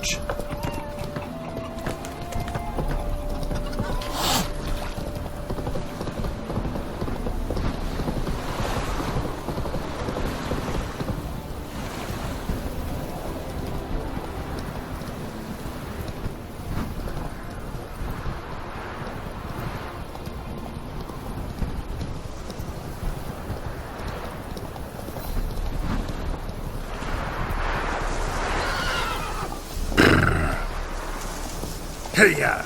Roach. Hey-ya!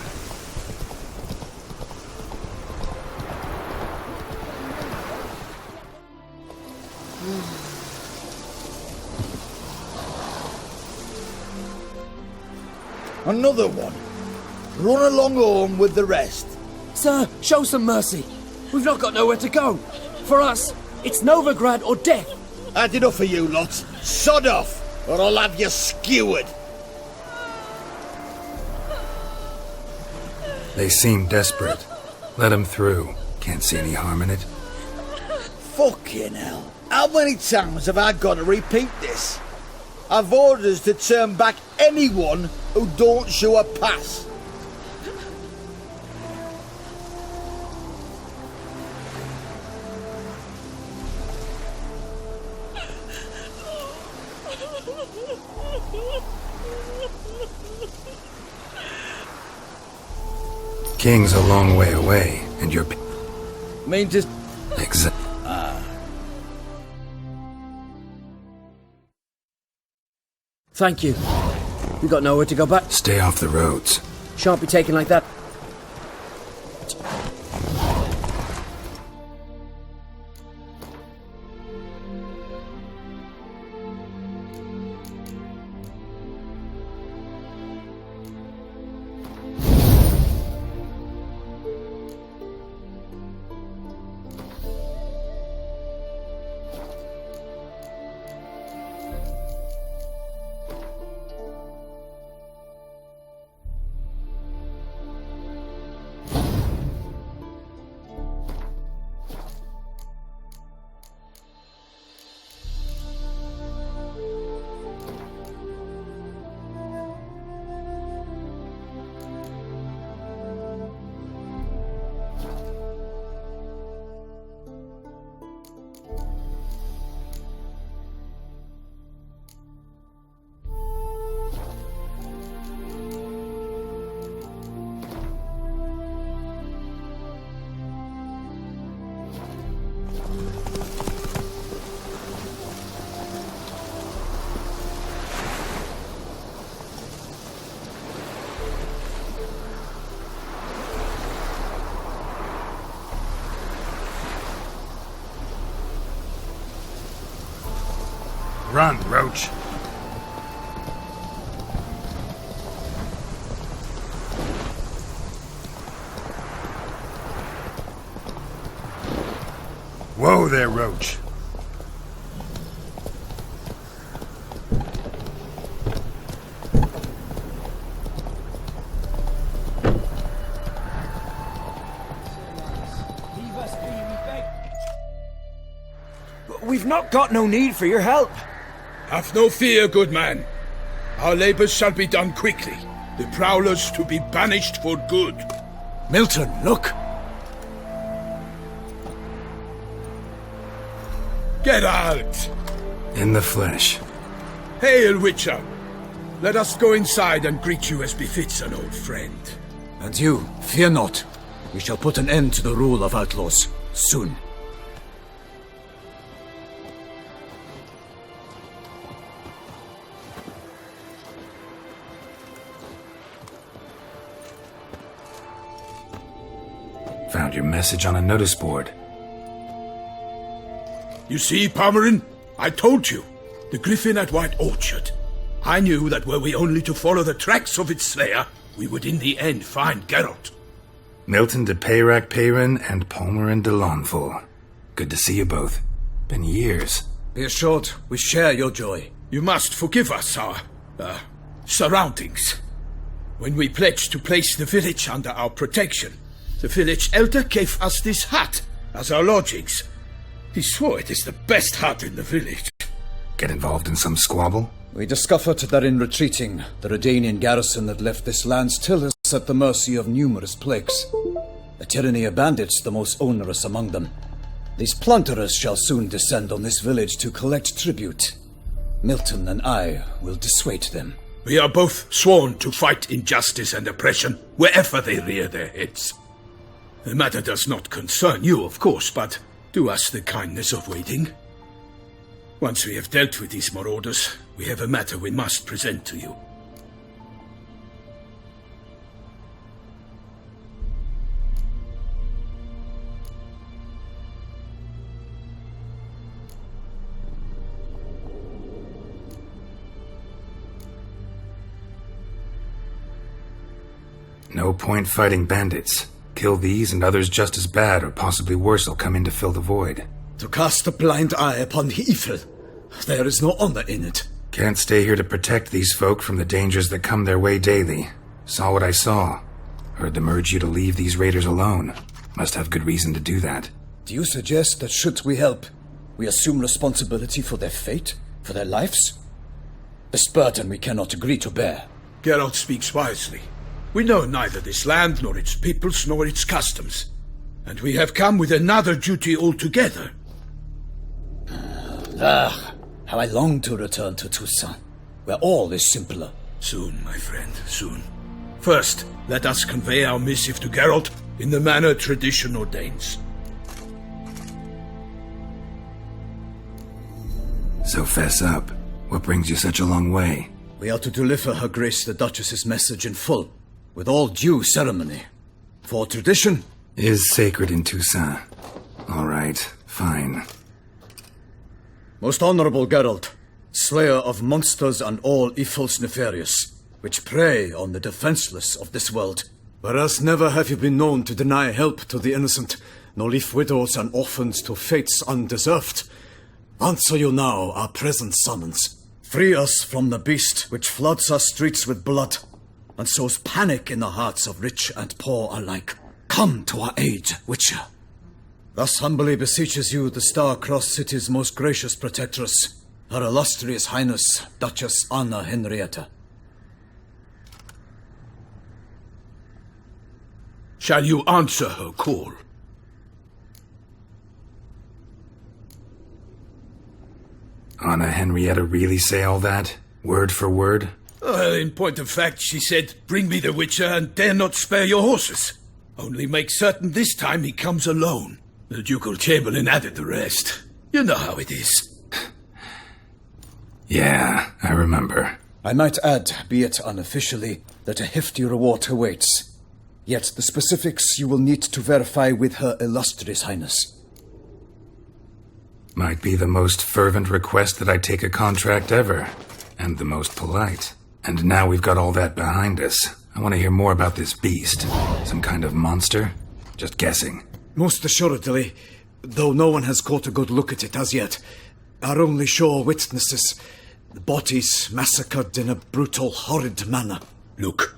Another one. Run along home with the rest. Sir, show some mercy. We've not got nowhere to go. For us, it's Novigrad or death. Had enough of you lot. Sod off, or I'll have you skewered. They seem desperate. Let them through. Can't see any harm in it. Fucking hell. How many times have I got to repeat this? I've orders to turn back anyone who don't show a pass. King's a long way away, and you're... Mean to... Thank you. We got nowhere to go back. Stay off the roads. Shan't be taken like that. Run, Roach. Whoa there, Roach. We've not got no need for your help. Have no fear, good man. Our labours shall be done quickly. The prowlers to be banished for good. Milton, look! Get out! In the flesh. Hail, Witcher! Let us go inside and greet you as befits an old friend. And you, fear not. We shall put an end to the rule of outlaws, soon. Found your message on a notice board. You see, Palmerin? I told you. The griffin at White Orchard. I knew that were we only to follow the tracks of its slayer, we would in the end find Geralt. Milton de Peyrac Peyrin and Palmerin de Lawnful. Good to see you both. Been years. Be assured, we share your joy. You must forgive us our, surroundings. When we pledged to place the village under our protection, the village elder gave us this hut as our lodgings. He swore it is the best hut in the village. Get involved in some squabble? We discovered that in retreating, the Redanian garrison that left this land still is at the mercy of numerous plagues. The tyranny of bandits the most onerous among them. These plunderers shall soon descend on this village to collect tribute. Milton and I will dissuade them. We are both sworn to fight injustice and oppression wherever they rear their heads. The matter does not concern you, of course, but do us the kindness of waiting. Once we have dealt with these marauders, we have a matter we must present to you. No point fighting bandits. Kill these and others just as bad or possibly worse will come in to fill the void. To cast a blind eye upon the evil. There is no honor in it. Can't stay here to protect these folk from the dangers that come their way daily. Saw what I saw. Heard them urge you to leave these raiders alone. Must have good reason to do that. Do you suggest that should we help, we assume responsibility for their fate, for their lives? This burden we cannot agree to bear. Geralt speaks wisely. We know neither this land, nor its peoples, nor its customs. And we have come with another duty altogether. How I long to return to Toussaint, where all is simpler. Soon, my friend, soon. First, let us convey our missive to Geralt in the manner tradition ordains. So fess up. What brings you such a long way? We are to deliver Her Grace the Duchess's message in full, with all due ceremony. For tradition Is sacred in Toussaint. All right, fine. Most honorable Geralt, slayer of monsters and all evils nefarious, which prey on the defenseless of this world. Whereas never have you been known to deny help to the innocent, nor leave widows and orphans to fates undeserved. Answer you now our present summons. Free us from the beast which floods our streets with blood, and sows panic in the hearts of rich and poor alike. Come to our aid, Witcher. Thus humbly beseeches you the Star-Crossed City's most gracious protectress, Her Illustrious Highness, Duchess Anna Henrietta. Shall you answer her call? Anna Henrietta really say all that? Word for word? In point of fact, she said, "Bring me the Witcher and dare not spare your horses. Only make certain this time he comes alone." The ducal chamberlain added the rest. You know how it is. Yeah, I remember. I might add, be it unofficially, that a hefty reward awaits. Yet the specifics you will need to verify with Her Illustrious Highness. Might be the most fervent request that I take a contract ever. And the most polite. And now we've got all that behind us. I want to hear more about this beast. Some kind of monster? Just guessing. Most assuredly, though no one has caught a good look at it as yet. Our only sure witnesses, the bodies massacred in a brutal, horrid manner. Look,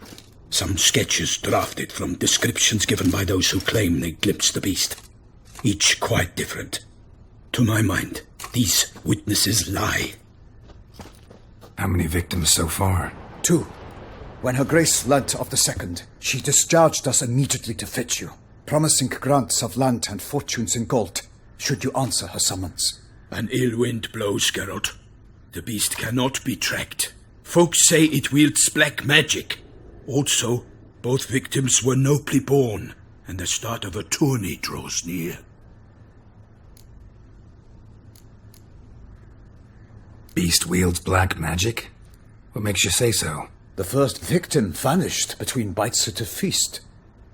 some sketches drafted from descriptions given by those who claim they glimpsed the beast. Each quite different. To my mind, these witnesses lie. How many victims so far? 2. When Her Grace learnt of the second, she discharged us immediately to fetch you, promising grants of land and fortunes in gold, should you answer her summons. An ill wind blows, Geralt. The beast cannot be tracked. Folks say it wields black magic. Also, both victims were nobly born, and the start of a tourney draws near. Beast wields black magic? What makes you say so? The first victim vanished between bites at a feast.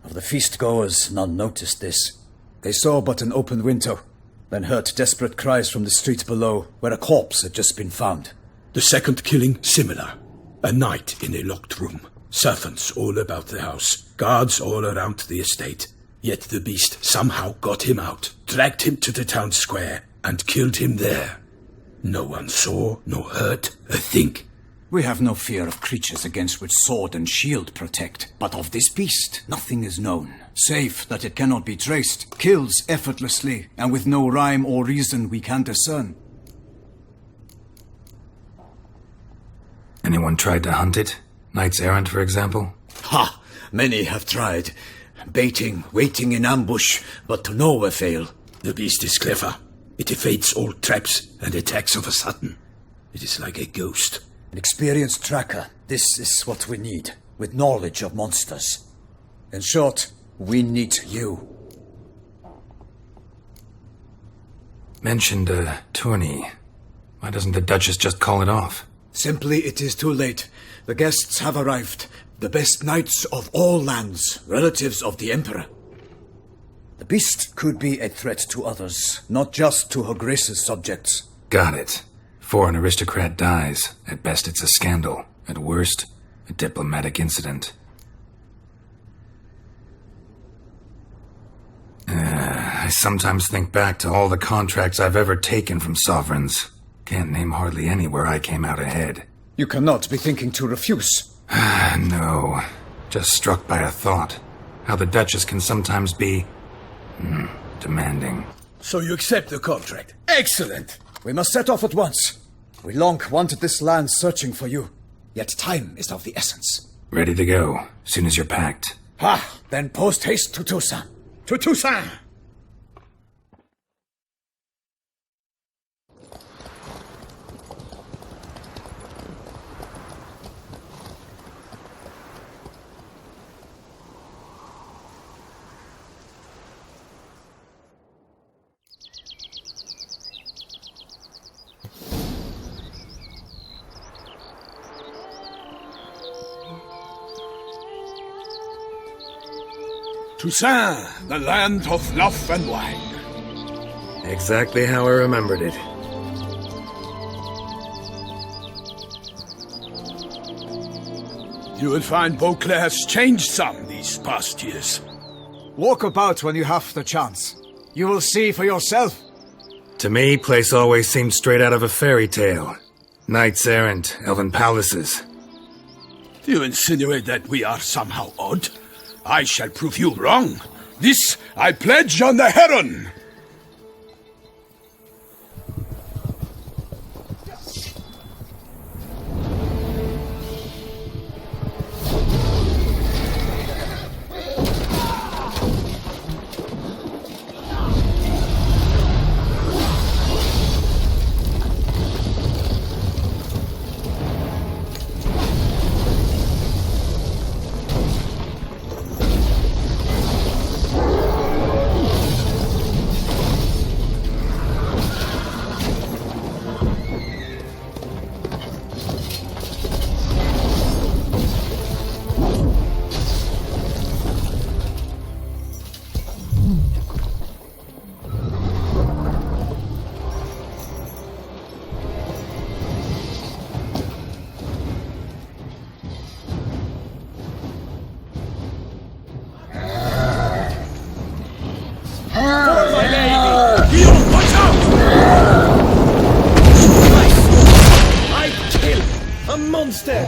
Of the feast-goers, none noticed this. They saw but an open window, then heard desperate cries from the street below, where a corpse had just been found. The second killing, similar. A night in a locked room. Servants all about the house. Guards all around the estate. Yet the beast somehow got him out, dragged him to the town square, and killed him there. No one saw, nor heard a thing. We have no fear of creatures against which sword and shield protect, but of this beast nothing is known, save that it cannot be traced, kills effortlessly, and with no rhyme or reason we can discern. Anyone tried to hunt it? Knights errant, for example? Ha! Many have tried. Baiting, waiting in ambush, but to no avail. The beast is clever. It evades all traps and attacks of a sudden. It is like a ghost. An experienced tracker. This is what we need, with knowledge of monsters. In short, we need you. Mentioned a tourney. Why doesn't the Duchess just call it off? Simply, it is too late. The guests have arrived. The best knights of all lands, relatives of the Emperor. The beast could be a threat to others, not just to Her Grace's subjects. Got it. Before an aristocrat dies, at best it's a scandal. At worst, a diplomatic incident. I sometimes think back to all the contracts I've ever taken from sovereigns. Can't name hardly any where I came out ahead. You cannot be thinking to refuse. No. Just struck by a thought. How the Duchess can sometimes be... demanding. So you accept the contract. Excellent! We must set off at once. We long wanted this land searching for you. Yet time is of the essence. Ready to go, soon as you're packed. Ha! Then post-haste to Toussaint. To Toussaint! Toussaint, the land of love and wine. Exactly how I remembered it. You will find Beauclair has changed some these past years. Walk about when you have the chance. You will see for yourself. To me, place always seemed straight out of a fairy tale. Knights errant, elven palaces. Do you insinuate that we are somehow odd? I shall prove you wrong. This I pledge on the Heron. Monster!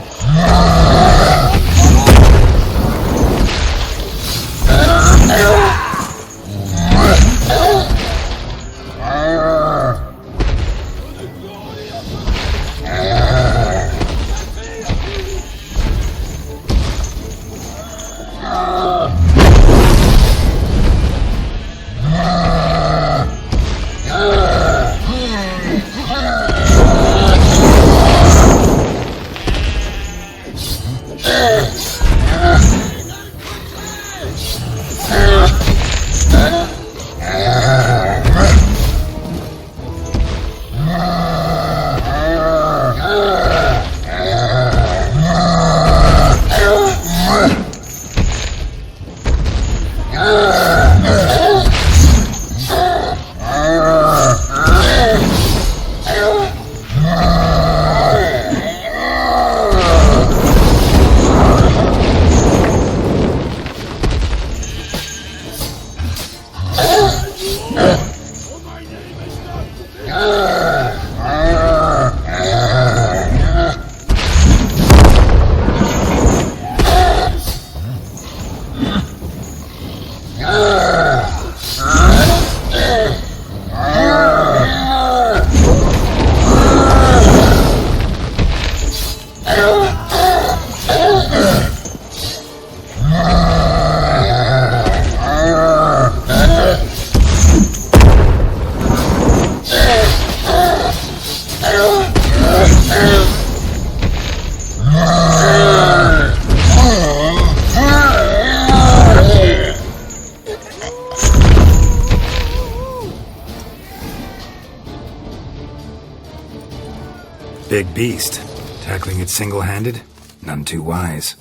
Big beast. Tackling it single-handed? None too wise.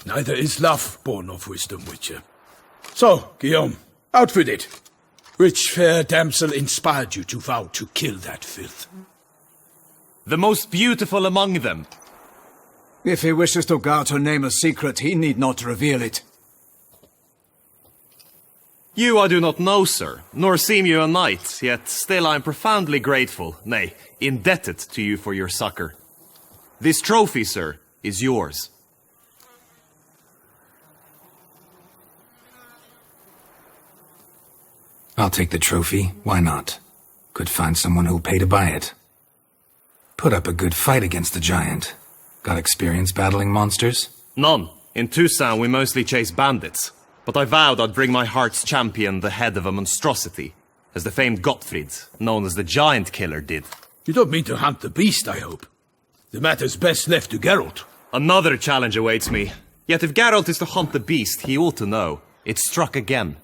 Neither is love born of wisdom, Witcher. So, Guillaume, out with it. Which fair damsel inspired you to vow to kill that filth? The most beautiful among them. If he wishes to guard her name a secret, he need not reveal it. You I do not know, sir, nor seem you a knight, yet still I am profoundly grateful, nay, indebted to you for your succor. This trophy, sir, is yours. I'll take the trophy. Why not? Could find someone who'll pay to buy it. Put up a good fight against the giant. Got experience battling monsters? None. In Toussaint we mostly chase bandits. But I vowed I'd bring my heart's champion the head of a monstrosity, as the famed Gottfried, known as the Giant Killer, did. You don't mean to hunt the beast, I hope. The matter's best left to Geralt. Another challenge awaits me. Yet if Geralt is to hunt the beast, he ought to know. It struck again.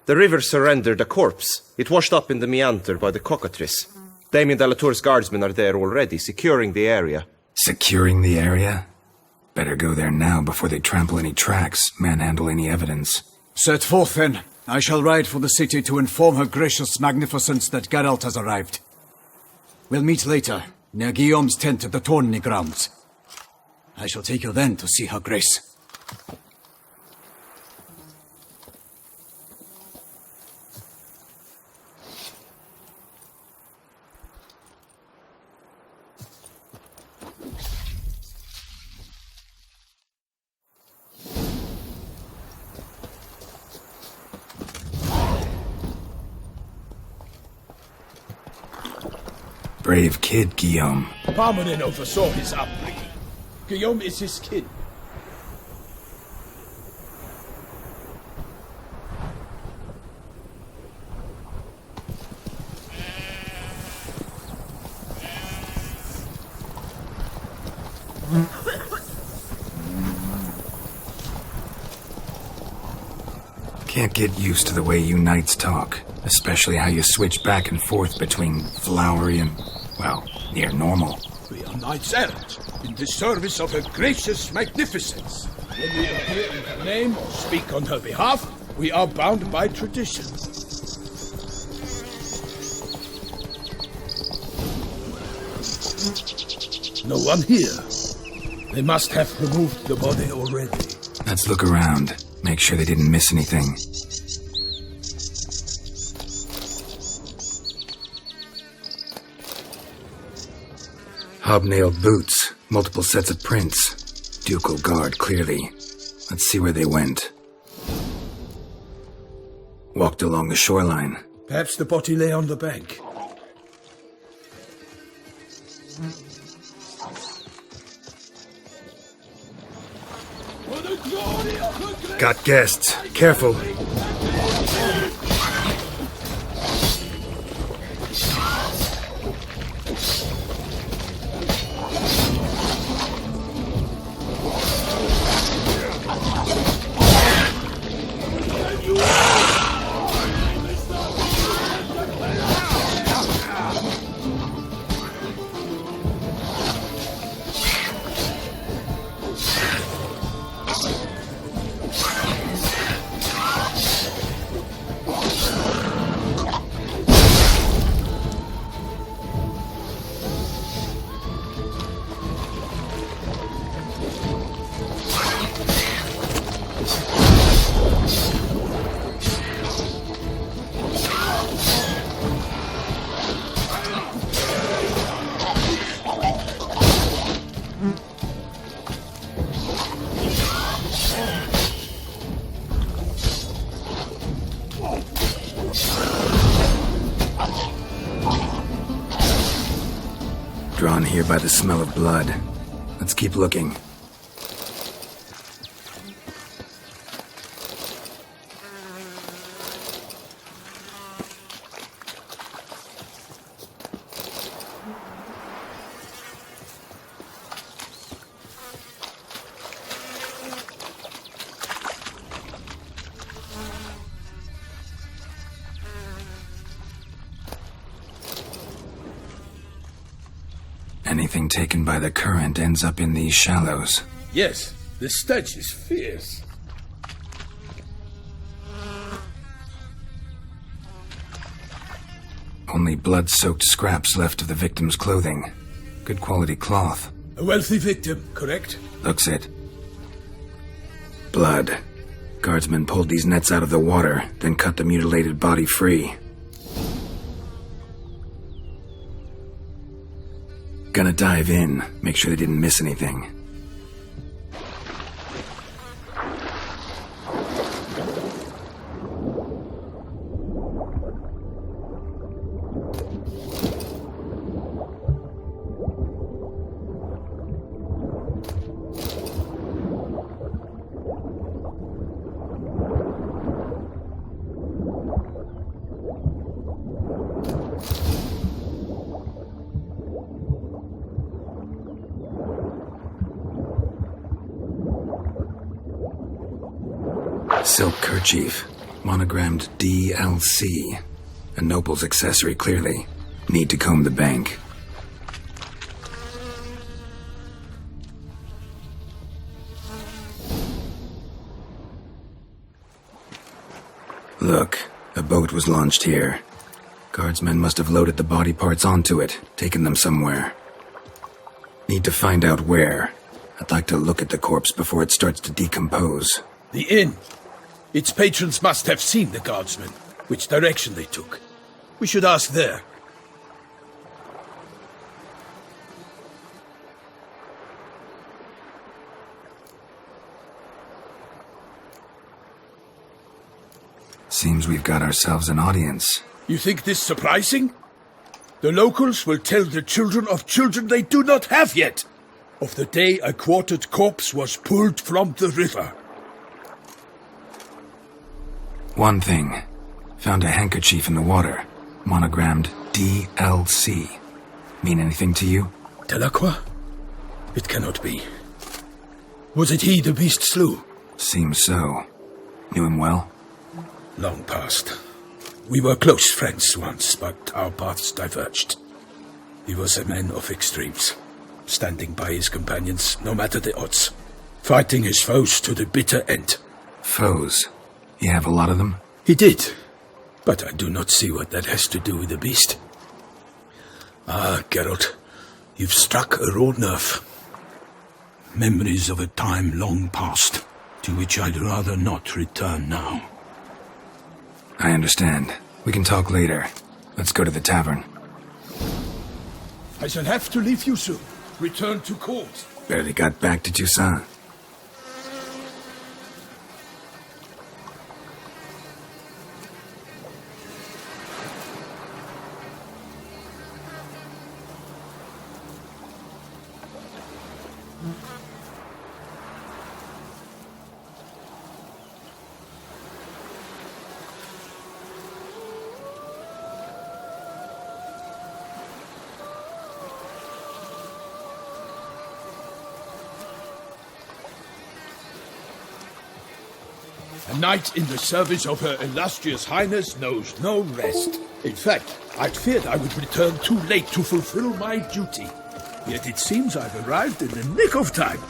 The river surrendered a corpse. It washed up in the meander by the cockatrice. Damien de la Tour's guardsmen are there already, securing the area. Securing the area? Better go there now before they trample any tracks, manhandle any evidence. Set forth, then. I shall ride for the city to inform her gracious magnificence that Geralt has arrived. We'll meet later, near Guillaume's tent at the tourney grounds. I shall take you then to see her grace. Brave kid, Guillaume. Parmanin oversaw his upbringing. Guillaume is his kin. Can't get used to the way you knights talk, especially how you switch back and forth between flowery and, well, near normal. We are knights errant, in the service of her gracious magnificence. When we appear in her name or speak on her behalf, we are bound by tradition. No one here. They must have removed the body already. Let's look around. Make sure they didn't miss anything. Hobnailed boots, multiple sets of prints. Ducal guard, clearly. Let's see where they went. Walked along the shoreline. Perhaps the body lay on the bank. Got guests. Careful. Drawn here by the smell of blood. Let's keep looking. Anything taken by the current ends up in these shallows. Yes, the stench is fierce. Only blood-soaked scraps left of the victim's clothing. Good quality cloth. A wealthy victim, correct? Looks it. Blood. Guardsmen pulled these nets out of the water, then cut the mutilated body free. Gonna dive in, make sure they didn't miss anything. Silk kerchief, monogrammed DLC. A noble's accessory, clearly. Need to comb the bank. Look, a boat was launched here. Guardsmen must have loaded the body parts onto it, taken them somewhere. Need to find out where. I'd like to look at the corpse before it starts to decompose. The inn. Its patrons must have seen the guardsmen, which direction they took. We should ask there. Seems we've got ourselves an audience. You think this surprising? The locals will tell the children of children they do not have yet, of the day a quartered corpse was pulled from the river. One thing. Found a handkerchief in the water. Monogrammed DLC. Mean anything to you? Delacroix? It cannot be. Was it he the beast slew? Seems so. Knew him well? Long past. We were close friends once, but our paths diverged. He was a man of extremes, standing by his companions no matter the odds, fighting his foes to the bitter end. Foes? You have a lot of them? He did, but I do not see what that has to do with the beast. Ah, Geralt, you've struck a raw nerve. Memories of a time long past, to which I'd rather not return now. I understand. We can talk later. Let's go to the tavern. I shall have to leave you soon. Return to court. Barely got back to Toussaint. A knight in the service of Her Illustrious Highness knows no rest. In fact, I'd feared I would return too late to fulfill my duty. Yet it seems I've arrived in the nick of time.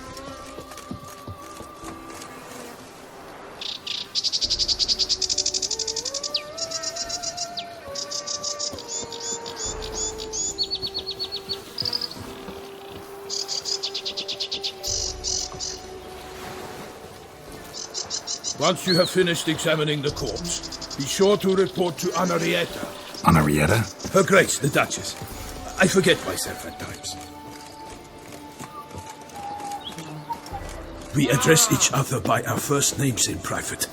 Once you have finished examining the corpse, be sure to report to Henrietta. Henrietta? Her Grace, the Duchess. I forget myself at times. We address each other by our first names in private.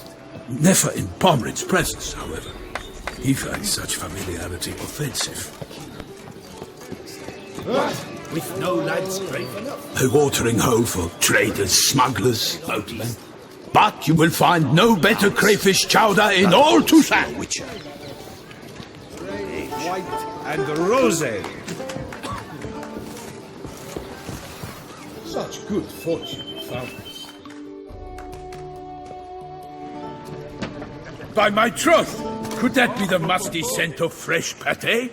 Never in Pomrin's presence, however. He finds such familiarity offensive. With no lads brave enough. A watering hole for traders, smugglers, boatmen. But you will find no better crayfish chowder in all Toussaint. Witcher. White and rosé. Such good fortune you found us. By my troth, could that be the musty scent of fresh pâté?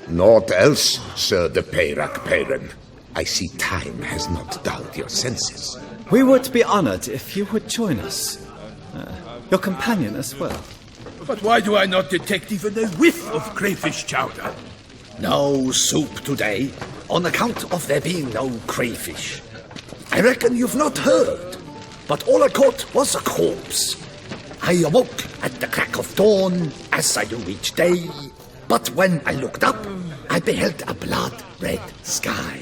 Naught else, Sir de Peyrac-Peyran. I see time has not dulled your senses. We would be honored if you would join us. Your companion as well. But why do I not detect even a whiff of crayfish chowder? No soup today, on account of there being no crayfish. I reckon you've not heard, but all I caught was a corpse. I awoke at the crack of dawn, as I do each day, but when I looked up, I beheld a blood-red sky.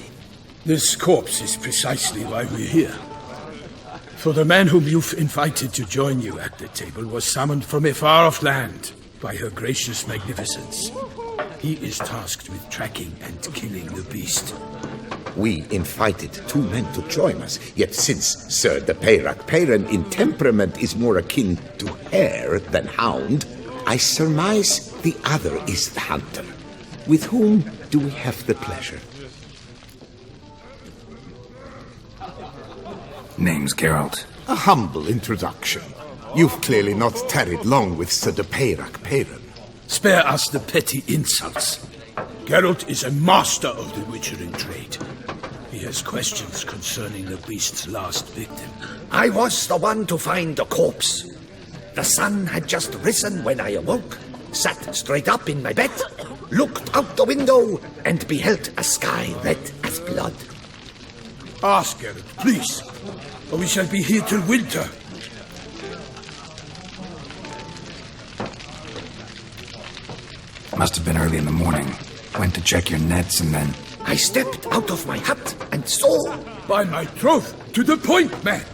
This corpse is precisely why we're here. For the man whom you've invited to join you at the table was summoned from a far-off land by her gracious magnificence. He is tasked with tracking and killing the beast. We invited 2 men to join us, yet since Sir de Peyrac-Peyran in temperament is more akin to hare than hound, I surmise the other is the hunter. With whom do we have the pleasure? Name's Geralt. A humble introduction. You've clearly not tarried long with Sir de Peyrac-Peyran. Spare us the petty insults. Geralt is a master of the witchering trade. He has questions concerning the beast's last victim. I was the one to find the corpse. The sun had just risen when I awoke, sat straight up in my bed, looked out the window, and beheld a sky red as blood. Ask Geralt, please, or we shall be here till winter. Must have been early in the morning. Went to check your nets and then... I stepped out of my hut and saw... By my troth, to the point, man.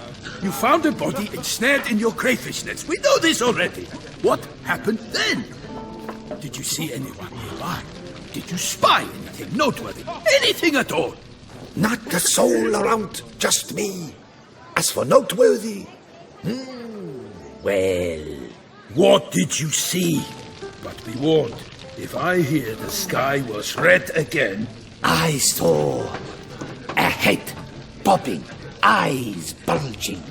You found a body ensnared in your crayfish nets. We know this already. What happened then? Did you see anyone nearby? Did you spy anything noteworthy? Anything at all? Not a soul around, just me. As for noteworthy... well... What did you see? But be warned, if I hear the sky was red again... I saw a head bobbing, eyes bulging,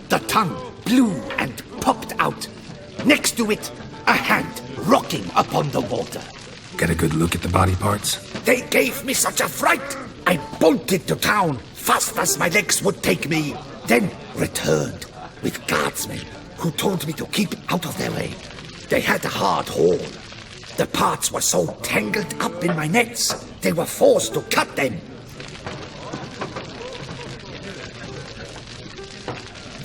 the tongue blue and popped out. Next to it, a hand rocking upon the water. Get a good look at the body parts? They gave me such a fright. I bolted to town fast as my legs would take me, then returned with guardsmen who told me to keep out of their way. They had a hard haul. The parts were so tangled up in my nets, they were forced to cut them.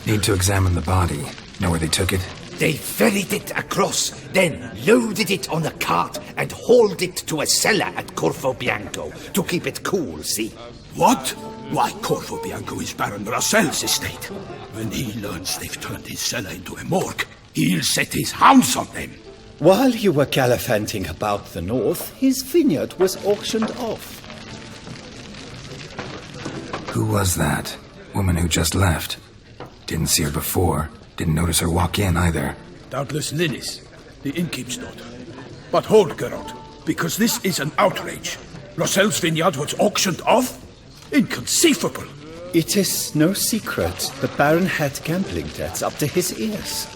Need to examine the body. Know where they took it? They ferried it across, then loaded it on a cart and hauled it to a cellar at Corvo Bianco to keep it cool, see? What? Why, Corvo Bianco is Baron Russell's estate. When he learns they've turned his cellar into a morgue, he'll set his hounds on them. While you were gallivanting about the north, his vineyard was auctioned off. Who was that? Woman who just left. Didn't see her before. Didn't notice her walk in either. Doubtless Linnis, the innkeep's daughter. But hold, Geralt, because this is an outrage. Russell's vineyard was auctioned off? Inconceivable. It is no secret the Baron had gambling debts up to his ears.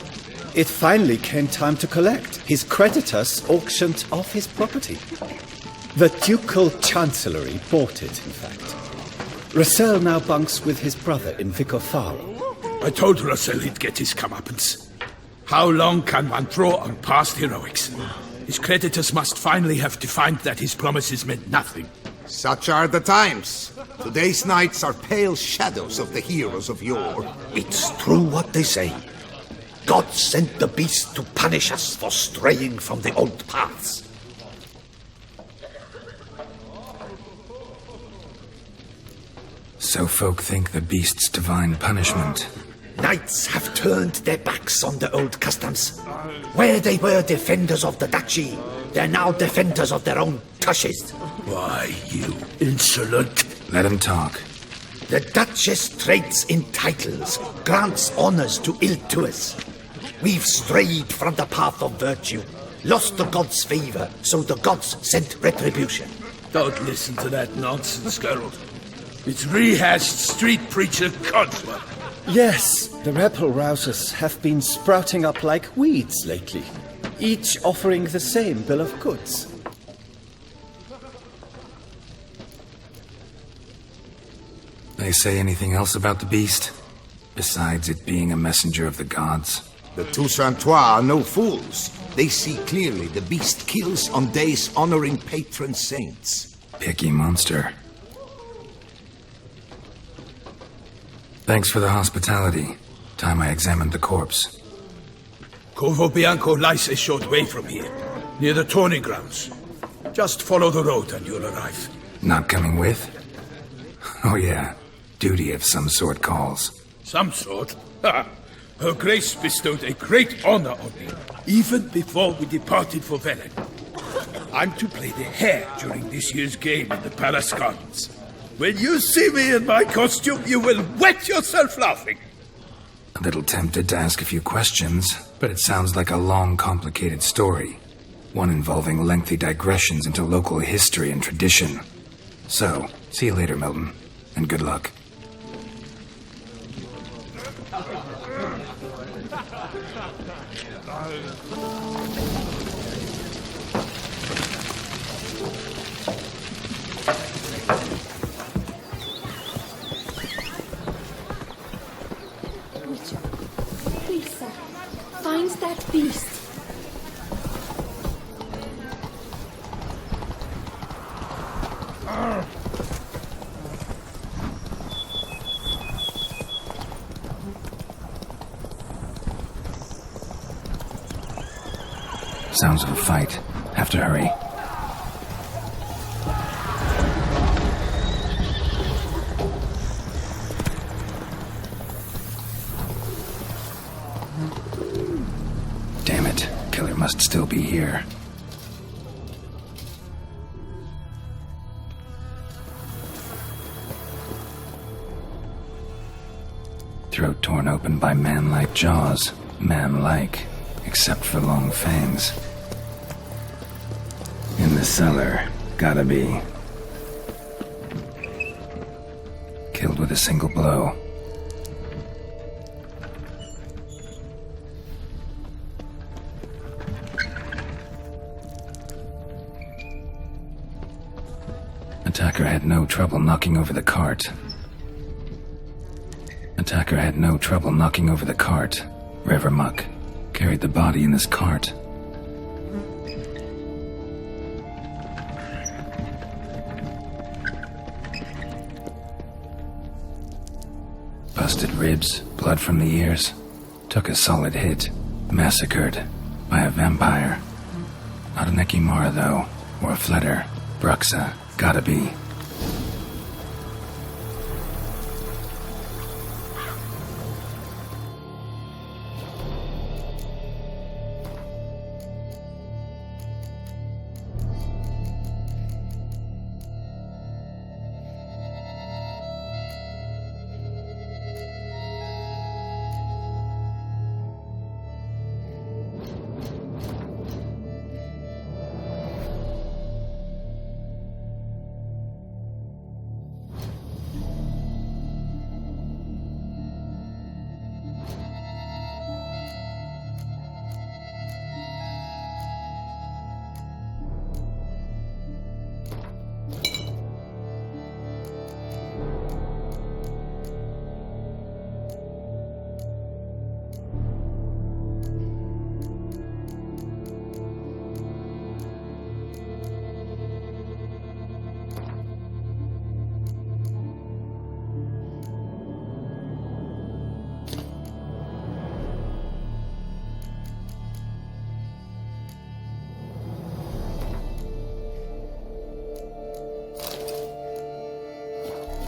It finally came time to collect. His creditors auctioned off his property. The ducal chancellery bought it, in fact. Russell now bunks with his brother in Vicar Faro. I told Russell he'd get his comeuppance. How long can one draw on past heroics? His creditors must finally have defined that his promises meant nothing. Such are the times. Today's knights are pale shadows of the heroes of yore. It's true what they say. God sent the beast to punish us for straying from the old paths. So folk think the beast's divine punishment. Knights have turned their backs on the old customs. Where they were defenders of the duchy, they're now defenders of their own tushes. Why, you insolent... Let him talk. The Duchess trades in titles, grants honors to ill-doers. We've strayed from the path of virtue, lost the gods' favor, so the gods sent retribution. Don't listen to that nonsense, Geralt. It's rehashed street preacher codswell. Yes, the rebel-rousers have been sprouting up like weeds lately, each offering the same bill of goods. They say anything else about the beast? Besides it being a messenger of the gods? The Toussaintois are no fools. They see clearly the beast kills on days honoring patron saints. Picky monster. Thanks for the hospitality. Time I examined the corpse. Corvo Bianco lies a short way from here, near the tourney grounds. Just follow the road and you'll arrive. Not coming with? Oh yeah, duty of some sort calls. Some sort? Ha! Her Grace bestowed a great honor on me, even before we departed for Velen. I'm to play the hare during this year's game in the Palace Gardens. When you see me in my costume, you will wet yourself laughing. A little tempted to ask a few questions, but it sounds like a long, complicated story. One involving lengthy digressions into local history and tradition. So, see you later, Milton, and good luck. Please, sir, find that beast. Sounds of a fight. Have to hurry. Damn it. Killer must still be here. Throat torn open by man-like jaws. Man-like, except for long fangs. In the cellar. Gotta be. Killed with a single blow. Attacker had no trouble knocking over the cart. Attacker had no trouble knocking over the cart. River muck. Carried the body in this cart. Busted ribs, blood from the ears. Took a solid hit. Massacred by a vampire. Not an Ekimara, though, or a Fletter. Bruxa. Gotta be.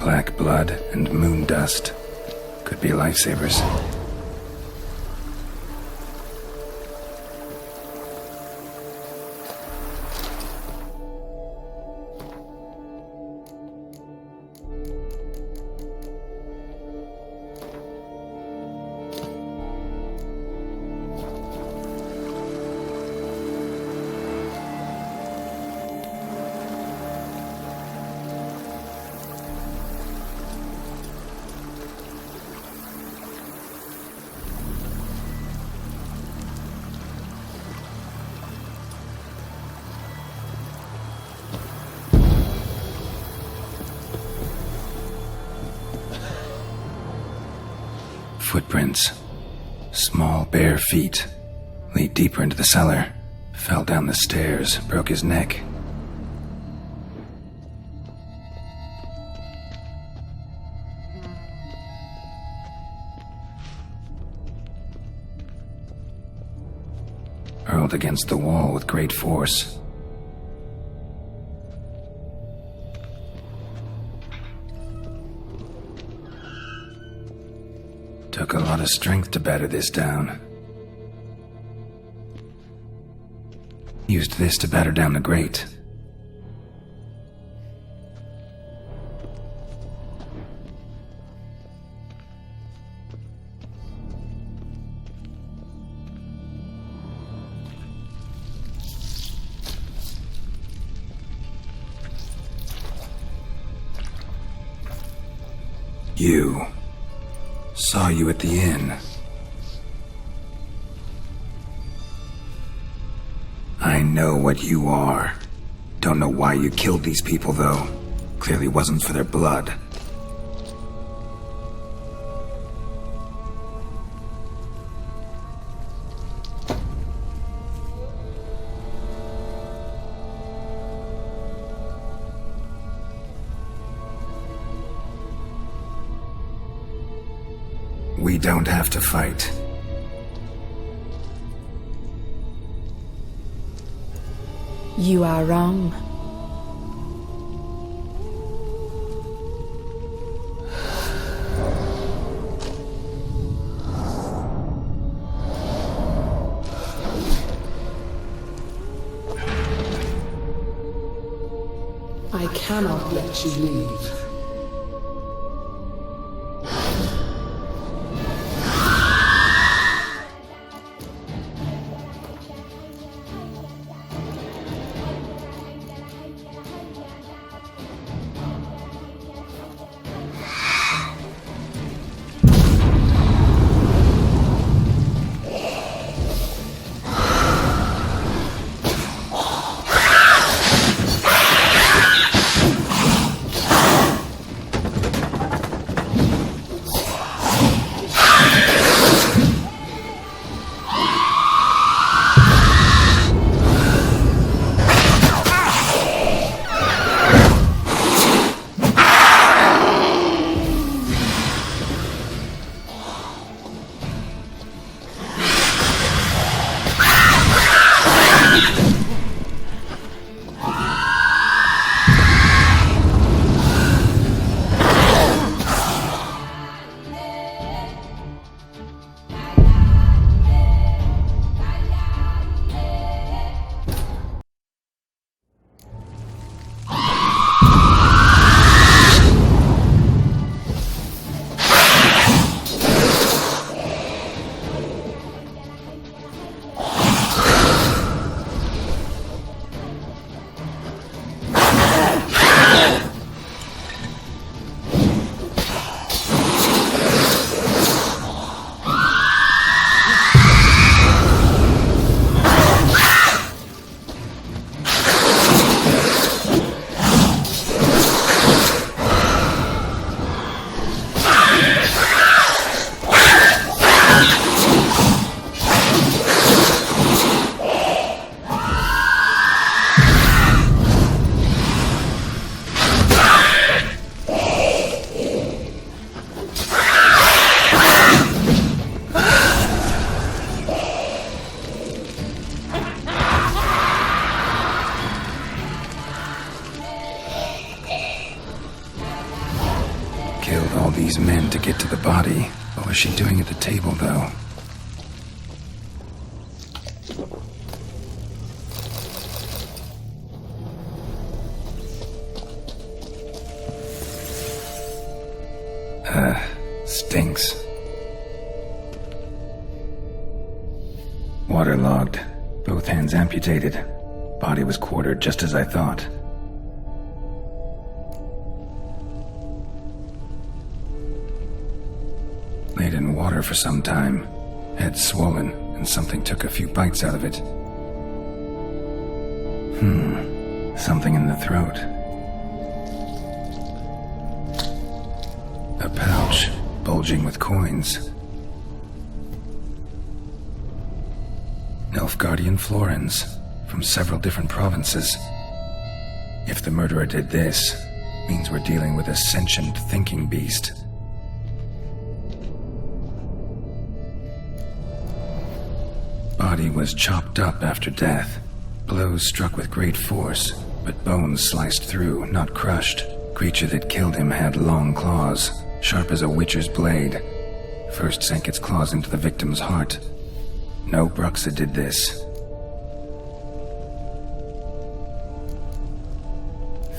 Black blood and moon dust. Could be lifesavers. Footprints. Small, bare feet. Lead deeper into the cellar. Fell down the stairs, broke his neck. Hurled against the wall with great force. Took a lot of strength to batter this down. Used this to batter down the grate. You. Saw you at the inn. I know what you are. Don't know why you killed these people, though. Clearly wasn't for their blood. We don't have to fight. You are wrong. I cannot let you leave. Killed all these men to get to the body. What was she doing at the table, though? Stinks. Waterlogged. Both hands amputated. Body was quartered just as I thought. Laid in water for some time. Head swollen, and something took a few bites out of it. Something in the throat. A pouch, bulging with coins. Nilfgaardian florins from several different provinces. If the murderer did this, means we're dealing with a sentient thinking beast. Body was chopped up after death. Blows struck with great force, but bones sliced through, not crushed. Creature that killed him had long claws, sharp as a witcher's blade. First sank its claws into the victim's heart. No Bruxa did this.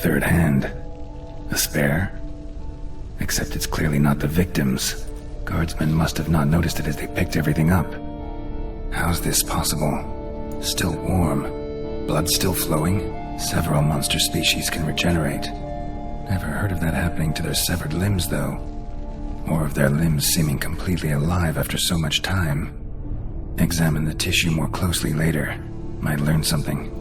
Third hand. A spare? Except it's clearly not the victim's. Guardsmen must have not noticed it as they picked everything up. How's this possible? Still warm. Blood still flowing? Several monster species can regenerate. Never heard of that happening to their severed limbs, though. Or of their limbs seeming completely alive after so much time. Examine the tissue more closely later. Might learn something.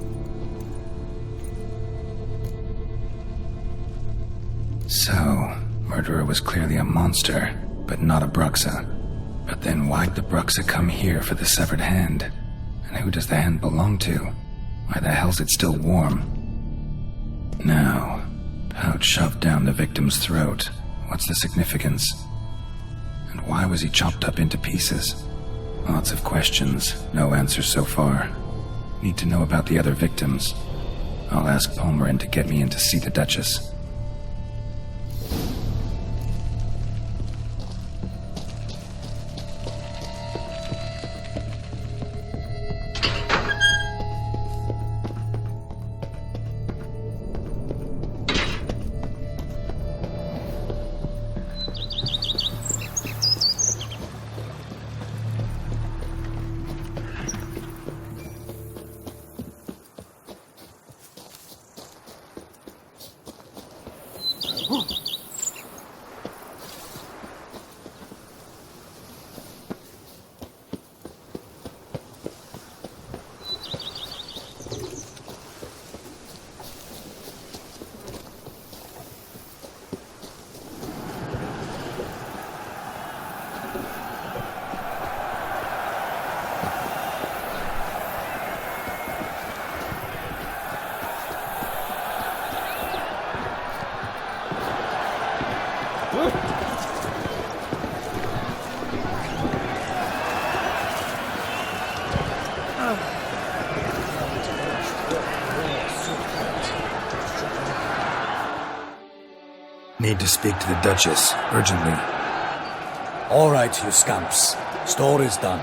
So, murderer was clearly a monster, but not a Bruxa. But then why'd the Bruxa come here for the severed hand? And who does the hand belong to? Why the hell's it still warm? Now, pouch shoved down the victim's throat. What's the significance? And why was he chopped up into pieces? Lots of questions, no answers so far. Need to know about the other victims. I'll ask Palmerin to get me in to see the Duchess. Need to speak to the Duchess, urgently. All right, you scamps. Story's done.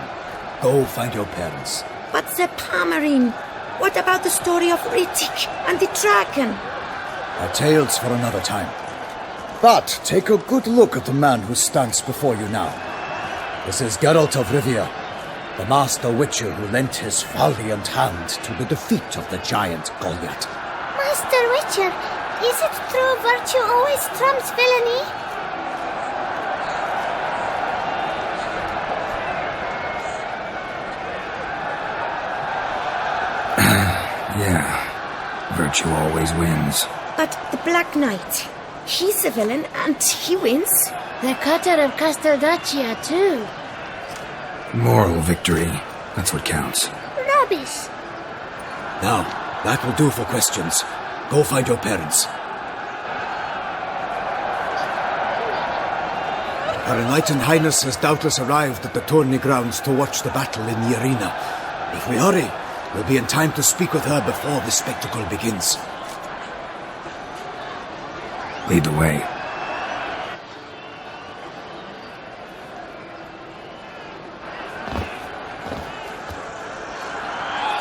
Go find your parents. But the Palmerin, what about the story of Rittik and the dragon? Our tales for another time. But take a good look at the man who stands before you now. This is Geralt of Rivia, the master witcher who lent his valiant hand to the defeat of the giant Goliath. Master Witcher, is it true virtue always trumps villainy? Yeah, virtue always wins. But the Black Knight, he's a villain and he wins. The cutter of Casteldaccia, too. Moral victory, that's what counts. Rubbish. Now, that will do for questions. Go find your parents. Her Enlightened Highness has doubtless arrived at the tourney grounds to watch the battle in the arena. If we hurry, we'll be in time to speak with her before the spectacle begins. Lead the way.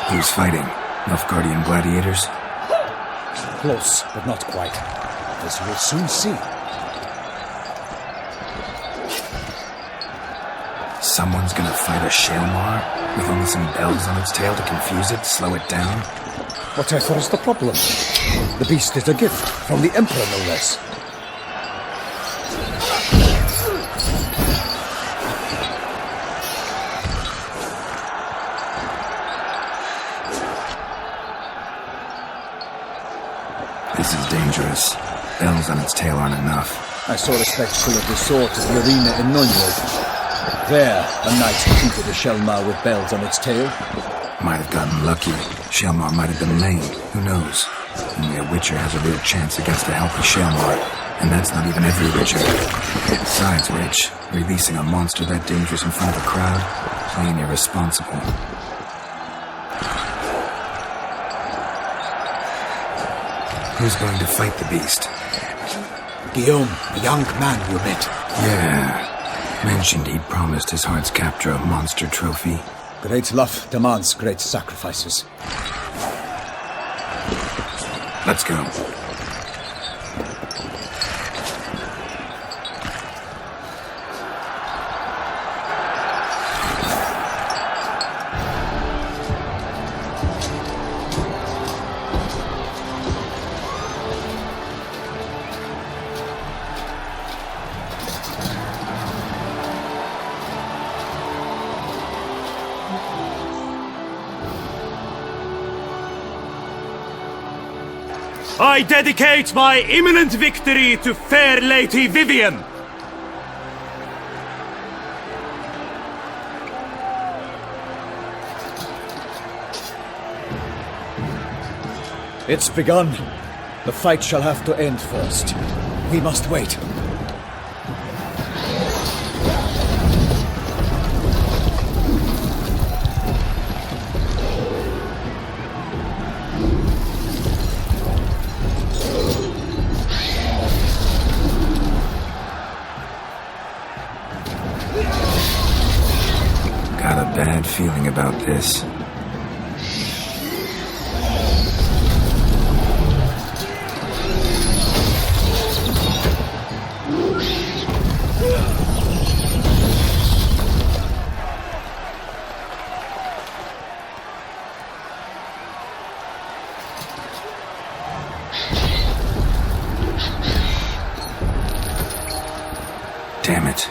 Who's fighting? Nilfgaardian gladiators? Close, but not quite. As you will soon see. Someone's gonna fight a Shalmar with only some bells on its tail to confuse it, slow it down? Whatever is the problem? The beast is a gift from the Emperor, no less. This is dangerous. Bells on its tail aren't enough. I saw a spectacle of the sort at the arena in Nunwood. There, a knight defeated a Shelmar with bells on its tail. Might have gotten lucky. Shelmar might have been lame. Who knows? Only a Witcher has a real chance against a healthy Shelmar. And that's not even every Witcher. Besides which, releasing a monster that dangerous in front of a crowd? Plain irresponsible. Who's going to fight the beast? Guillaume, the young man you met. Yeah. Mentioned he'd promised his heart's captor a monster trophy. Great love demands great sacrifices. Let's go. I dedicate my imminent victory to fair Lady Vivian! It's begun. The fight shall have to end first. We must wait. Got a bad feeling about this. Damn it.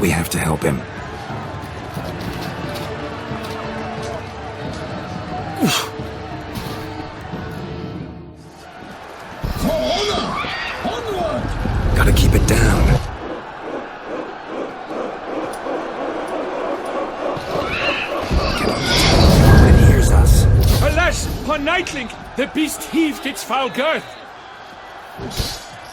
We have to help him. Gotta keep it down. It hears us. Alas, poor Nightling! The beast heaved its foul girth.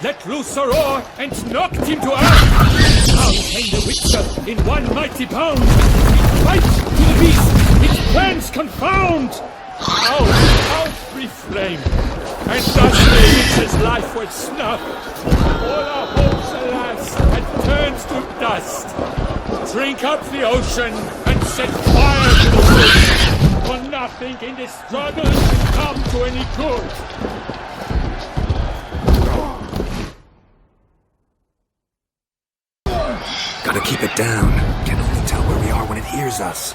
Let loose a roar and knocked him to earth. Down came the Witcher in one mighty bound. It bites to the beast, its plans confound. Out brief flame, and thus the Witcher's life was snuffed. All our hopes, alas, had turned to dust. Drink up the ocean and set fire to the woods, for nothing in this struggle can come to any good. Gotta keep it down. Can only tell where we are when it hears us.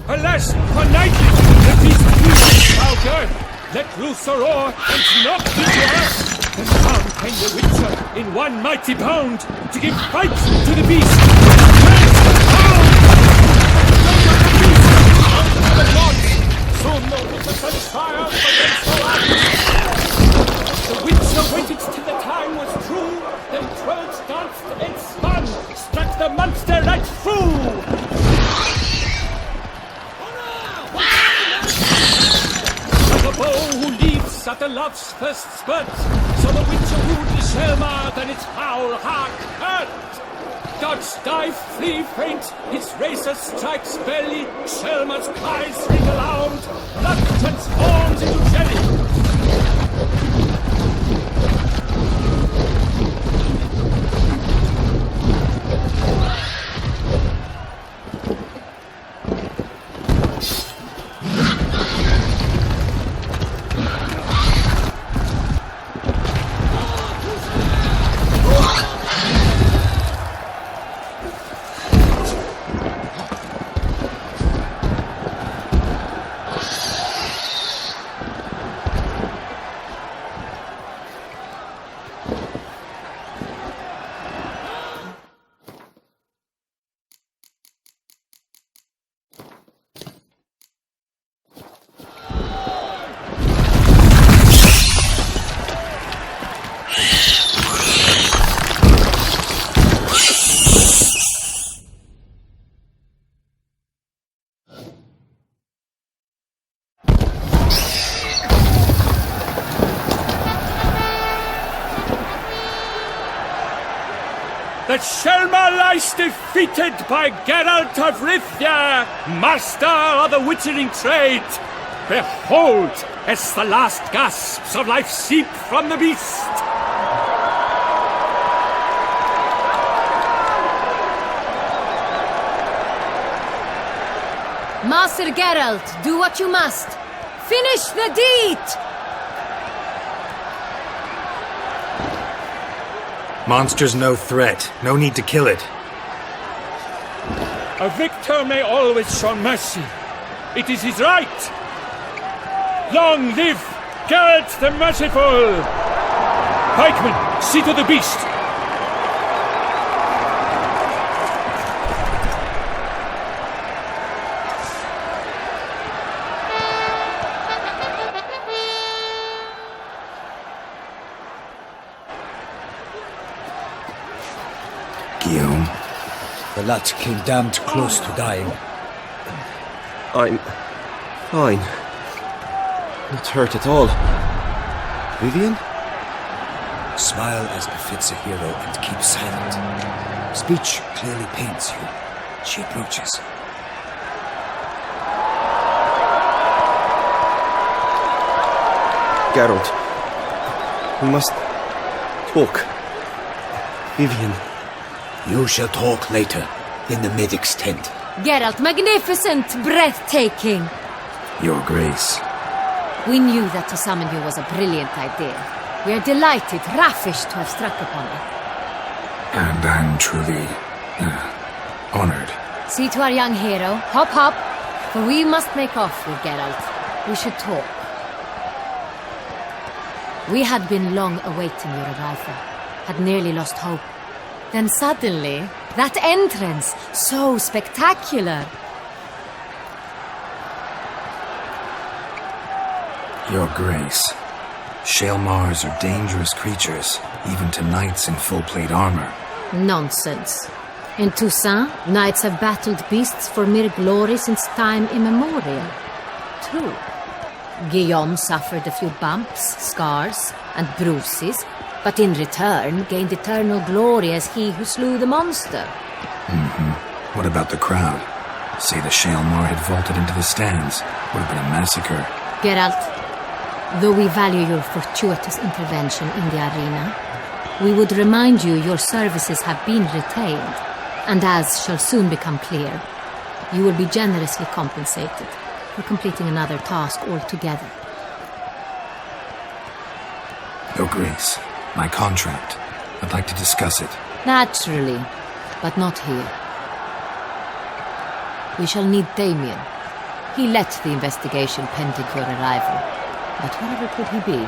Alas, for Nightling, the beast heaved its foul girth. Let loose a roar and knocked him to earth. And down came the Witcher in one mighty bound to give fight to the beast. Soon the Witcher set fire against the land. The Witcher waited till the time was true, then twirled, danced, and spun, struck the monster right through. The bow who leaps at the love's first spurt, so the Witcher wooed the Shelmar, then its foul heart hurt. Dodge, dive, flee, faint, his razor strikes belly, Shelmar's cries ring aloud, blood transforms into jelly. that Shelma lies defeated by Geralt of Rivia, master of the witchering trade. Behold, as the last gasps of life seep from the beast. Master Geralt, do what you must. Finish the deed! Monster's no threat. No need to kill it. A victor may always show mercy. It is his right. Long live Geralt the Merciful! Pikemen, see to the beast! Guillaume? The lad came damned close to dying. I'm fine. Not hurt at all. Vivian? Smile as befits a hero and keep silent. Speech clearly pains you. She approaches. Geralt, we must talk. Vivian. You shall talk later, in the medic's tent. Geralt, magnificent, breathtaking. Your Grace. We knew that to summon you was a brilliant idea. We are delighted, ravished to have struck upon it. And I'm truly honored. See to our young hero. Hop, hop. For we must make off with Geralt. We should talk. We had been long awaiting your arrival. Had nearly lost hope. Then suddenly, that entrance, so spectacular. Your Grace. Shaelmars are dangerous creatures, even to knights in full plate armor. Nonsense. In Toussaint, knights have battled beasts for mere glory since time immemorial. True. Guillaume suffered a few bumps, scars, and bruises, but in return gained eternal glory as he who slew the monster. What about the crowd? Say the Shaelmar had vaulted into the stands. Would have been a massacre. Geralt, though we value your fortuitous intervention in the arena, we would remind you your services have been retained, and as shall soon become clear, you will be generously compensated for completing another task altogether. Your Grace, my contract. I'd like to discuss it. Naturally, but not here. We shall need Damien. He led the investigation pending your arrival. But wherever could he be?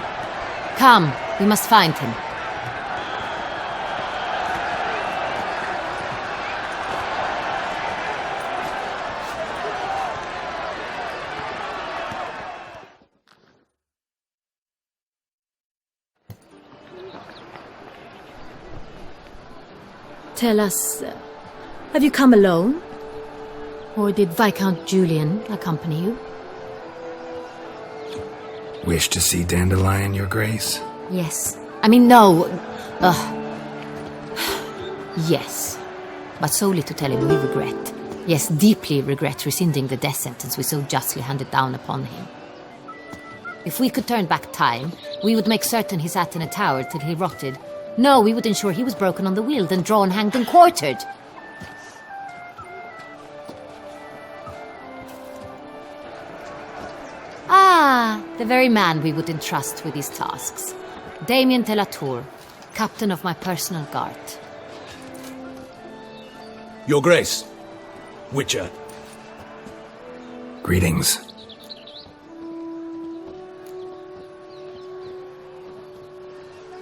Come, we must find him. Tell us, have you come alone? Or did Viscount Julian accompany you? Wish to see Dandelion, Your Grace? Yes. I mean, no. Yes. But solely to tell him we regret. Yes, deeply regret rescinding the death sentence we so justly handed down upon him. If we could turn back time, we would make certain he sat in a tower till he rotted. No, we would ensure he was broken on the wheel, then drawn, hanged, and quartered. Ah, the very man we would entrust with these tasks. Damien de la Tour, captain of my personal guard. Your Grace, Witcher. Greetings.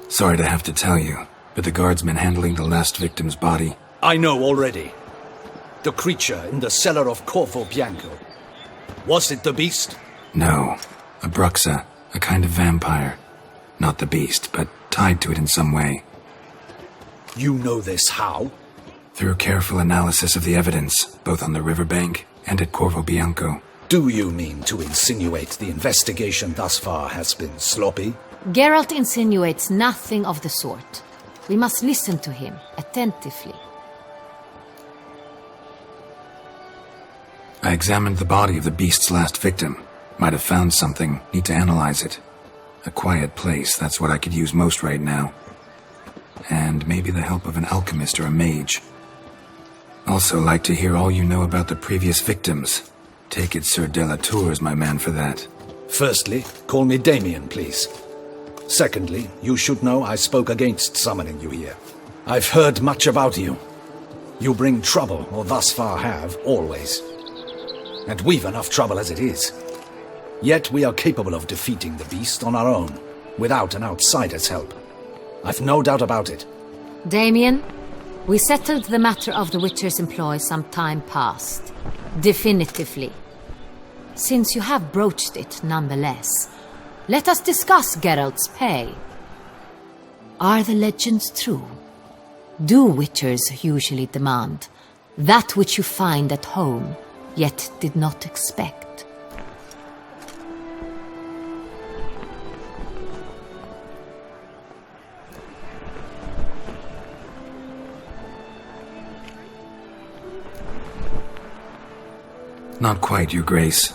Sorry to have to tell you, but the guardsman handling the last victim's body... I know already. The creature in the cellar of Corvo Bianco. Was it the beast? No. A Bruxa, a kind of vampire. Not the beast, but tied to it in some way. You know this how? Through careful analysis of the evidence, both on the riverbank and at Corvo Bianco. Do you mean to insinuate the investigation thus far has been sloppy? Geralt insinuates nothing of the sort. We must listen to him attentively. I examined the body of the beast's last victim. Might have found something. Need to analyze it. A quiet place, that's what I could use most right now. And maybe the help of an alchemist or a mage. Also like to hear all you know about the previous victims. Take it Sir Delatour is my man for that. Firstly, call me Damien, please. Secondly, you should know I spoke against summoning you here. I've heard much about you. You bring trouble, or thus far have, always. And we've enough trouble as it is. Yet we are capable of defeating the beast on our own, without an outsider's help. I've no doubt about it. Damien, we settled the matter of the Witcher's employ some time past. Definitively. Since you have broached it nonetheless, let us discuss Geralt's pay. Are the legends true? Do Witchers usually demand that which you find at home, yet did not expect? Not quite, Your Grace.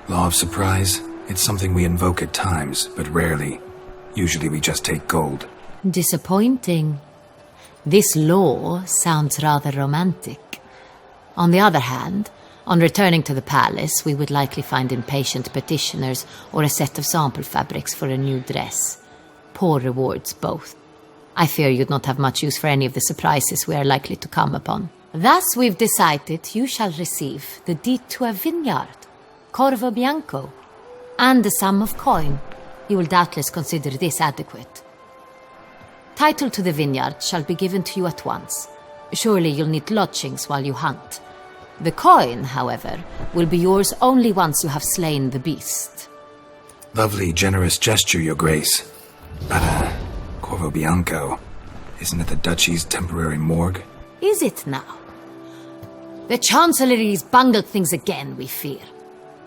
Law of surprise, it's something we invoke at times, but rarely. Usually we just take gold. Disappointing. This law sounds rather romantic. On the other hand, on returning to the palace, we would likely find impatient petitioners or a set of sample fabrics for a new dress. Poor rewards, both. I fear you'd not have much use for any of the surprises we are likely to come upon. Thus, we've decided you shall receive the deed to a vineyard, Corvo Bianco, and a sum of coin. You will doubtless consider this adequate. Title to the vineyard shall be given to you at once. Surely you'll need lodgings while you hunt. The coin, however, will be yours only once you have slain the beast. Lovely, generous gesture, Your Grace. But, Corvo Bianco, isn't it the Duchy's temporary morgue? Is it now? The Chancellery's bungled things again, we fear.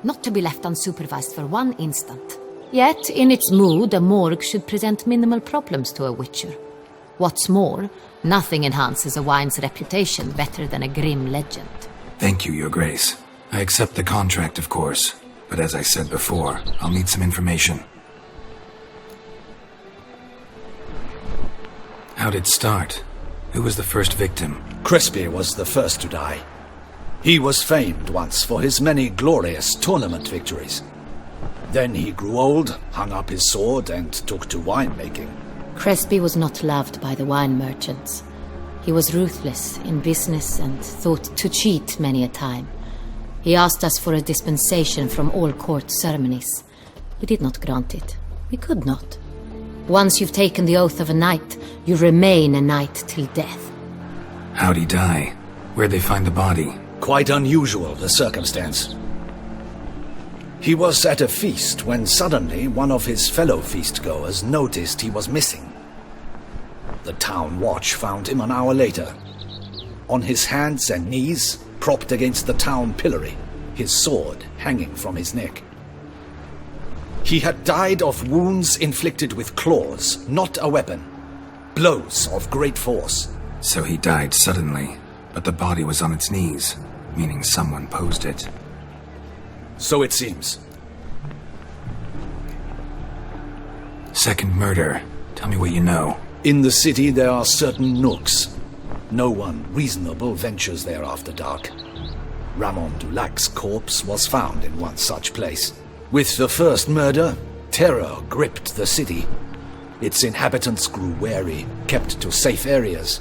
Not to be left unsupervised for one instant. Yet, in its mood, a morgue should present minimal problems to a Witcher. What's more, nothing enhances a wine's reputation better than a grim legend. Thank you, Your Grace. I accept the contract, of course. But as I said before, I'll need some information. How'd it start? Who was the first victim? Crispy was the first to die. He was famed once for his many glorious tournament victories. Then he grew old, hung up his sword, and took to winemaking. Crespi was not loved by the wine merchants. He was ruthless in business and thought to cheat many a time. He asked us for a dispensation from all court ceremonies. We did not grant it. We could not. Once you've taken the oath of a knight, you remain a knight till death. How'd he die? Where'd they find the body? Quite unusual, the circumstance. He was at a feast when suddenly one of his fellow feastgoers noticed he was missing. The town watch found him an hour later, on his hands and knees, propped against the town pillory, his sword hanging from his neck. He had died of wounds inflicted with claws, not a weapon. Blows of great force. So he died suddenly, but the body was on its knees, meaning someone posed it. So it seems. Second murder. Tell me what you know. In the city there are certain nooks. No one reasonable ventures there after dark. Ramon Dulac's corpse was found in one such place. With the first murder, terror gripped the city. Its inhabitants grew wary, kept to safe areas.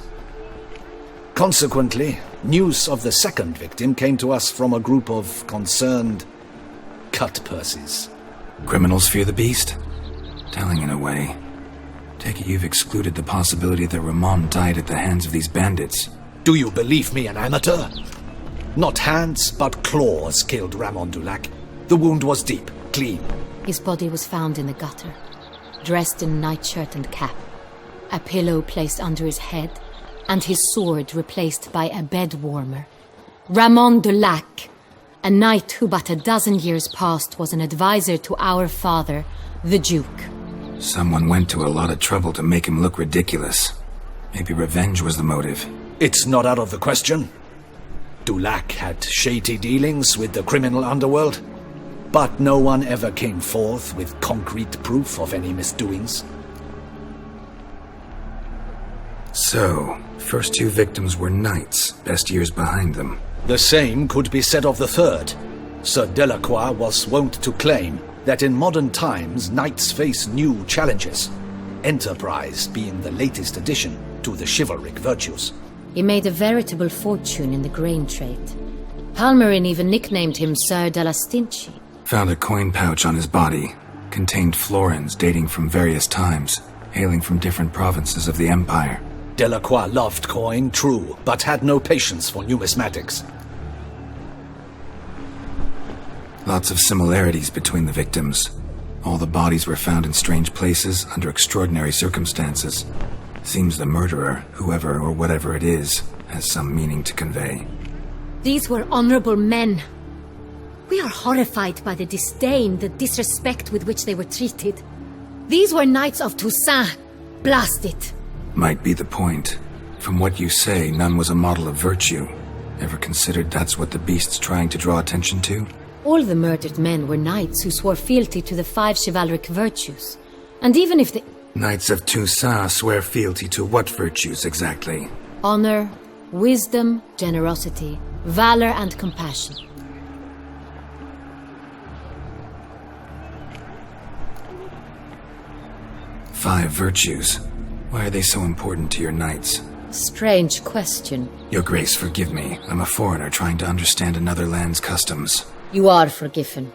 Consequently, news of the second victim came to us from a group of concerned cut-purses. Criminals fear the beast? Telling in a way. Take it you've excluded the possibility that Ramon died at the hands of these bandits. Do you believe me an amateur? Not hands, but claws killed Ramon Dulac. The wound was deep, clean. His body was found in the gutter, dressed in nightshirt and cap, a pillow placed under his head, and his sword replaced by a bed warmer. Ramon Dulac, a knight who but a dozen years past was an advisor to our father, the Duke. Someone went to a lot of trouble to make him look ridiculous. Maybe revenge was the motive. It's not out of the question. Dulac had shady dealings with the criminal underworld, but no one ever came forth with concrete proof of any misdoings. So, first two victims were knights, best years behind them. The same could be said of the third. Sir Delacroix was wont to claim that in modern times knights face new challenges, enterprise being the latest addition to the chivalric virtues. He made a veritable fortune in the grain trade. Halmarin even nicknamed him Sir de la Stinchi. Found a coin pouch on his body. Contained florins dating from various times, hailing from different provinces of the Empire. Delacroix loved coin, true, but had no patience for numismatics. Lots of similarities between the victims. All the bodies were found in strange places under extraordinary circumstances. Seems the murderer, whoever or whatever it is, has some meaning to convey. These were honorable men. We are horrified by the disdain, the disrespect with which they were treated. These were knights of Toussaint. Blast it. Might be the point. From what you say, none was a model of virtue. Ever considered that's what the beast's trying to draw attention to? All the murdered men were knights who swore fealty to the 5 chivalric virtues. And even if the Knights of Toussaint swear fealty to what virtues exactly? honor, wisdom, generosity, valor, and compassion. Five virtues. Why are they so important to your knights? Strange question. Your Grace, forgive me. I'm a foreigner trying to understand another land's customs. You are forgiven.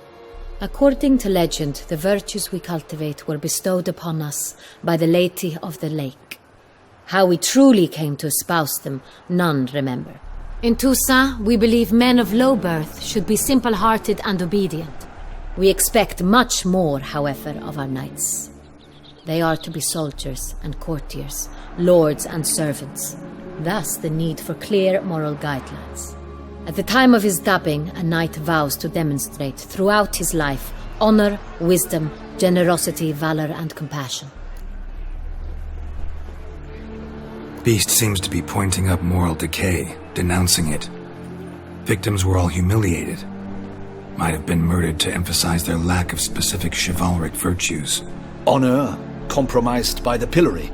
According to legend, the virtues we cultivate were bestowed upon us by the Lady of the Lake. How we truly came to espouse them, none remember. In Toussaint, we believe men of low birth should be simple-hearted and obedient. We expect much more, however, of our knights. They are to be soldiers and courtiers, lords and servants. Thus the need for clear moral guidelines. At the time of his dubbing, a knight vows to demonstrate throughout his life honor, wisdom, generosity, valor, and compassion. Beast seems to be pointing up moral decay, denouncing it. Victims were all humiliated. Might have been murdered to emphasize their lack of specific chivalric virtues. Honor compromised by the pillory.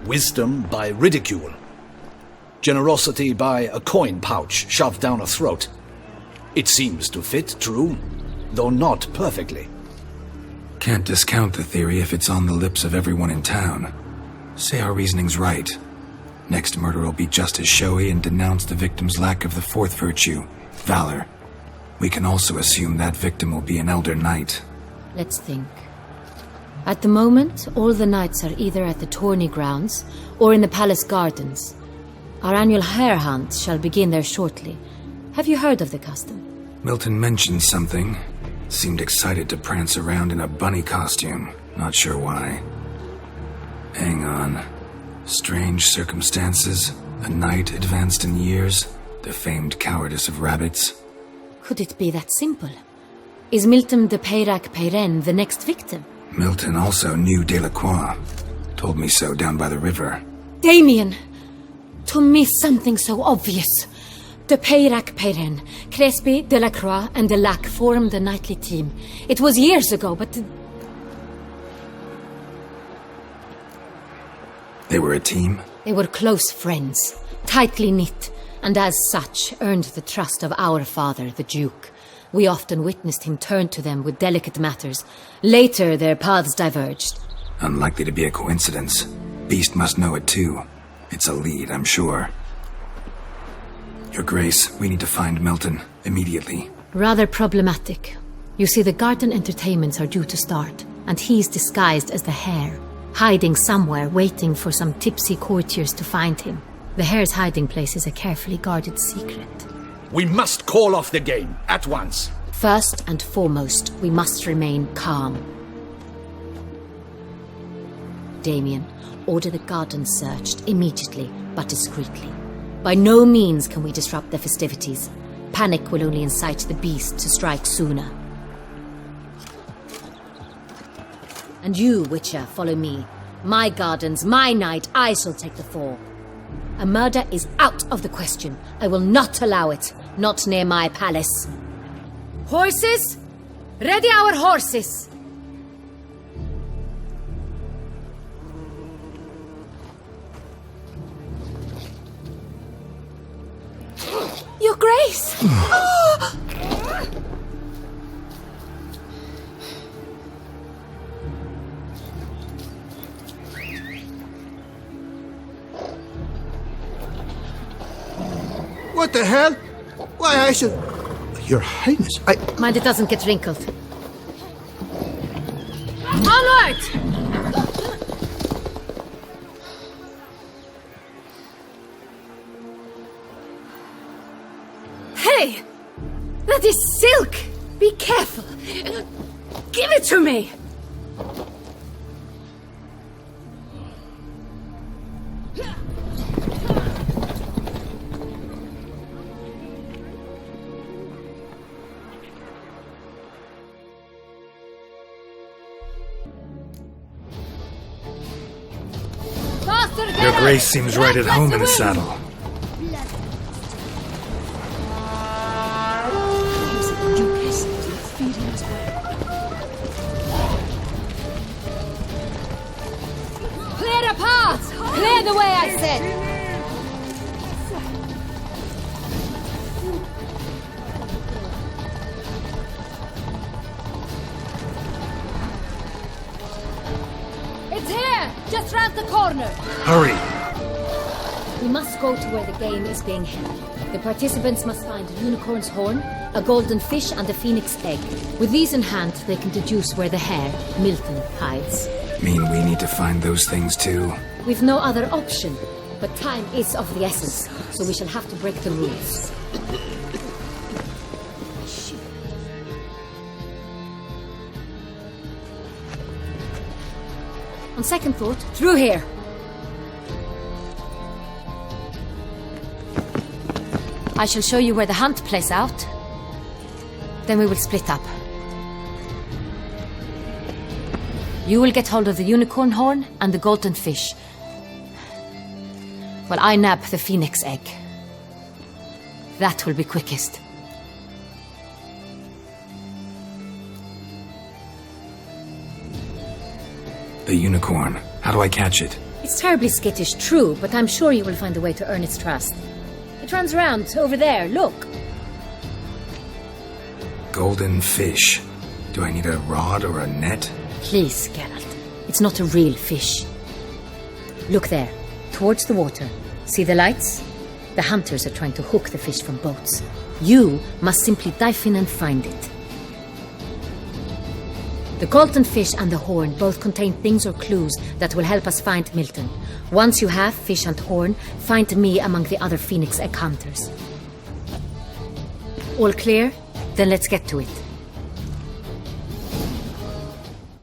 Wisdom by ridicule. Generosity by a coin pouch shoved down a throat. It seems to fit, true, though not perfectly. Can't discount the theory if it's on the lips of everyone in town. Say our reasoning's right. Next murder will be just as showy and denounce the victim's lack of the fourth virtue, valor. We can also assume that victim will be an elder knight. Let's think. At the moment, all the knights are either at the tourney grounds or in the palace gardens. Our annual hare hunt shall begin there shortly. Have you heard of the custom? Milton mentioned something. Seemed excited to prance around in a bunny costume. Not sure why. Hang on. Strange circumstances. A knight advanced in years. The famed cowardice of rabbits. Could it be that simple? Is Milton de Peyrac-Peyren the next victim? Milton also knew Delacroix. Told me so down by the river. Damien! To miss something so obvious. De Peyrac-Peyren, Crespi, Delacroix, and Delac formed the knightly team. It was years ago, but... They were a team? They were close friends, tightly knit, and as such earned the trust of our father, the Duke. We often witnessed him turn to them with delicate matters. Later, their paths diverged. Unlikely to be a coincidence. Beast must know it too. It's a lead, I'm sure. Your Grace, we need to find Milton, immediately. Rather problematic. You see, the garden entertainments are due to start, and he's disguised as the hare, hiding somewhere, waiting for some tipsy courtiers to find him. The hare's hiding place is a carefully guarded secret. We must call off the game, at once. First and foremost, we must remain calm. Damien, order the garden searched immediately, but discreetly. By no means can we disrupt the festivities. Panic will only incite the beast to strike sooner. And you, Witcher, follow me. My gardens, my night, I shall take the fall. A murder is out of the question. I will not allow it. Not near my palace. Horses? Ready our horses! Your Grace! Oh! What the hell? Why, I should... Your Highness, Mind it doesn't get wrinkled. Onward! Hey! That is silk! Be careful! Give it to me! Your Grace seems right at home in the saddle. Clear a path! Clear the way, I said! It's here! Just round the corner! Hurry! We must go to where the game is being held. The participants must find a unicorn's horn, a golden fish, and a phoenix egg. With these in hand, they can deduce where the hare, Milton, hides. Mean we need to find those things too? We've no other option, but time is of the essence, so we shall have to break the rules. On second thought, through here. I shall show you where the hunt plays out. Then we will split up. You will get hold of the unicorn horn and the golden fish, while I nab the phoenix egg. That will be quickest. The unicorn. How do I catch it? It's terribly skittish, true, but I'm sure you will find a way to earn its trust. It runs around over there, look. Golden fish. Do I need a rod or a net? Please, Geralt. It's not a real fish. Look there, towards the water. See the lights? The hunters are trying to hook the fish from boats. You must simply dive in and find it. The golden fish and the horn both contain things or clues that will help us find Milton. Once you have fish and horn, find me among the other phoenix egg hunters. All clear? Then let's get to it.